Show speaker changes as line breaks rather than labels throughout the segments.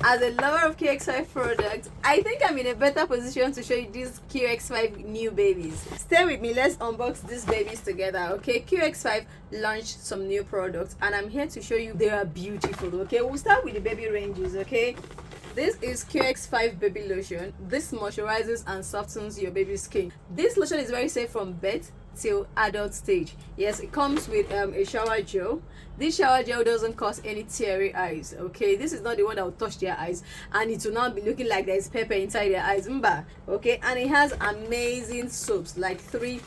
As a lover of QX5 products, I think I'm in a better position to show you these QX5 new babies. Stay with me, let's unbox these babies together, okay? QX5 launched some new products and I'm here to show you they are beautiful, okay? We'll start with the baby ranges, okay? This is QX5 baby lotion. This moisturizes and softens your baby's skin. This lotion is very safe from birth till adult stage. Yes, it comes with a shower gel. This shower gel doesn't cause any teary eyes, okay? This is not the one that will touch their eyes and it will not be looking like there's pepper inside their eyes, okay? And it has amazing soaps, like 3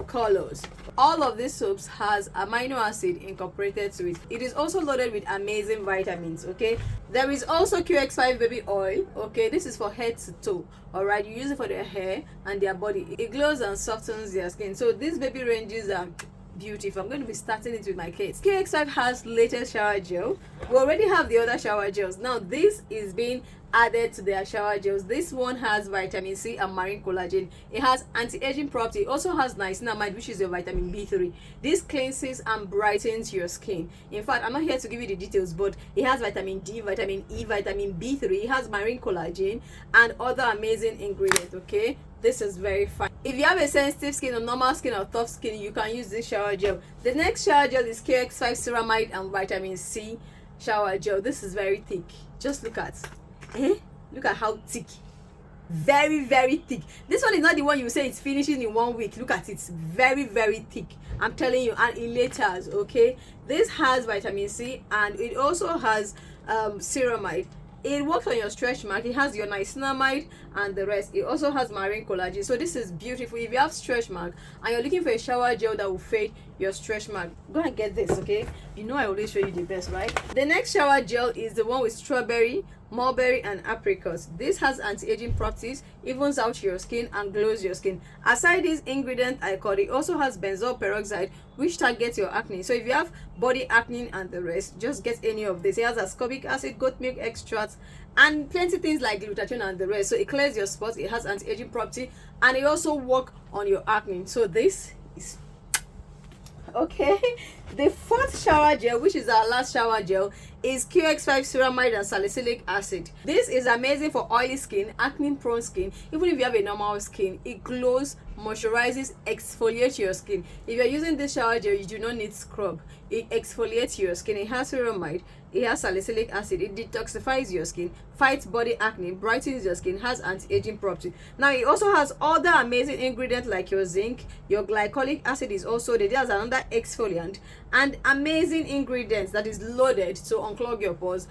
colors. All of these soaps has amino acid incorporated to it. It is also loaded with amazing vitamins, okay? There is also QX5 baby oil, okay? This is for head to toe, all right? You use it for their hair and their body. It glows and softens their skin. So these baby ranges are beautiful. I'm going to be starting it with my kids. QX5 has latest shower gel. We already have the other shower gels. Now this is being added to their shower gels. This one has vitamin C and marine collagen. It has anti-aging property. It also has niacinamide, which is your vitamin B3. This cleanses and brightens your skin. In fact, I'm not here to give you the details, but it has vitamin D, vitamin E, vitamin B3. It has marine collagen and other amazing ingredients, okay? This is very fine. If you have a sensitive skin or normal skin or tough skin, you can use this shower gel. The next shower gel is QX5 ceramide and vitamin C shower gel. This is very thick. Just look at look at how thick. Very thick. This one is not the one you say it's finishing in 1 week. Look at it. Very thick. I'm telling you. And in layers, okay? This has vitamin C and it also has ceramide. It works on your stretch mark. It has your niacinamide and the rest. It also has marine collagen. So this is beautiful. If you have stretch mark and you're looking for a shower gel that will fade your stretch mark, go and get this, okay? You know I always show you the best, right? The next shower gel is the one with strawberry, mulberry and apricot. This has anti-aging properties, evens out your skin and glows your skin. Aside this ingredient I called, it also has benzoyl peroxide, which targets your acne. So if you have body acne and the rest, just get any of this. It has ascorbic acid, goat milk extract and plenty things like glutathione and the rest. So it clears your spots, it has anti-aging property and it also works on your acne. So this is okay. The fourth shower gel, which is our last shower gel, is QX5 ceramide and salicylic acid. This is amazing for oily skin, acne prone skin. Even if you have a normal skin, it glows, moisturizes, exfoliates your skin. If you're using this shower gel, you do not need scrub. It exfoliates your skin. It has ceramide, it has salicylic acid, it detoxifies your skin, fights body acne, brightens your skin, has anti-aging property. Now it also has other amazing ingredients like your zinc, your glycolic acid is also there. There's another exfoliant and amazing ingredients that is loaded to unclog your pores,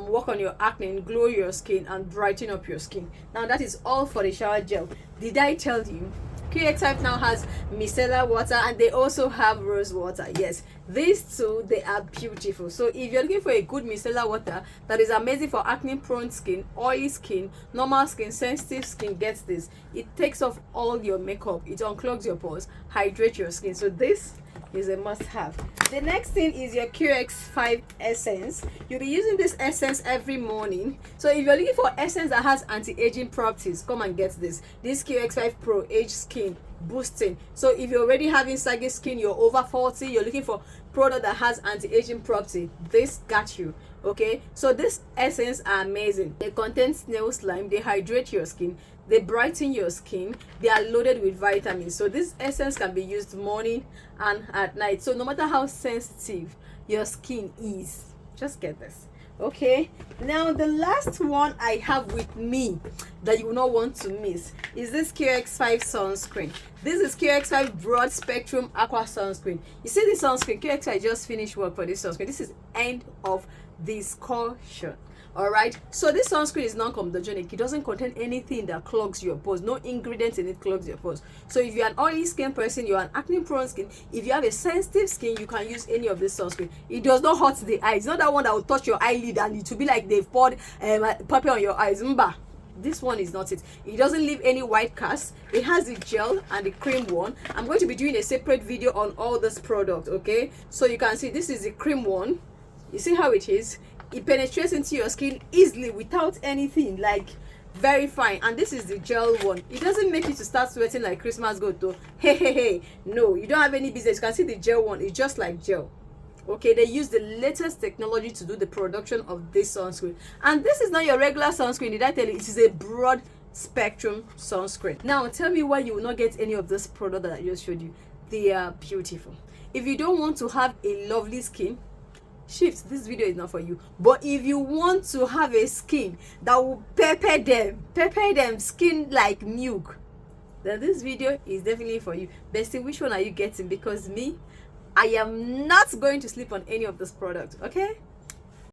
work on your acne, glow your skin and brighten up your skin. Now that is all for the shower gel. Did I tell you? QX5 now has micellar water and they also have rose water. Yes, these two, they are beautiful. So if you're looking for a good micellar water that is amazing for acne prone skin, oily skin, normal skin, sensitive skin, gets this. It takes off all your makeup, it unclogs your pores, hydrates your skin. So this is a must have. The next thing is your QX5 essence. You'll be using this essence every morning. So if you're looking for essence that has anti-aging properties, come and get this. This QX5 Pro Age Skin Boosting. So if you're already having saggy skin, you're over 40, you're looking for product that has anti-aging property, this got you, okay? So this essence are amazing. They contain snail slime, they hydrate your skin, they brighten your skin, they are loaded with vitamins. So this essence can be used morning and at night. So no matter how sensitive your skin is, just get this, okay? Now the last one I have with me that you will not want to miss is this QX5 sunscreen. This is QX5 broad spectrum aqua sunscreen. You see this sunscreen, QX5 just finished work for this sunscreen. This is end of discussion. All right, so this sunscreen is non-comedogenic. It doesn't contain anything that clogs your pores. No ingredients in it clogs your pores. So if you're an oily skin person, you're an acne prone skin, if you have a sensitive skin, you can use any of this sunscreen. It does not hurt the eyes. It's not that one that will touch your eyelid and it will be like they've poured pepper on your eyes. This one is not it. It doesn't leave any white cast. It has the gel and the cream one. I'm going to be doing a separate video on all this product, okay? So you can see this is the cream one. You see how it is? It penetrates into your skin easily without anything, like very fine. And this is the gel one. It doesn't make you to start sweating like Christmas goat though. Hey, no, you don't have any business. You can see the gel one. It's just like gel. Okay, they use the latest technology to do the production of this sunscreen, and this is not your regular sunscreen. Did I tell you? It is a broad spectrum sunscreen. Now tell me why you will not get any of this product that I just showed you. They are beautiful. If you don't want to have a lovely skin, shift. This video is not for you. But if you want to have a skin that will pepper them skin like milk, then this video is definitely for you. Bestie, which one are you getting? Because me, I am not going to sleep on any of this product. Okay,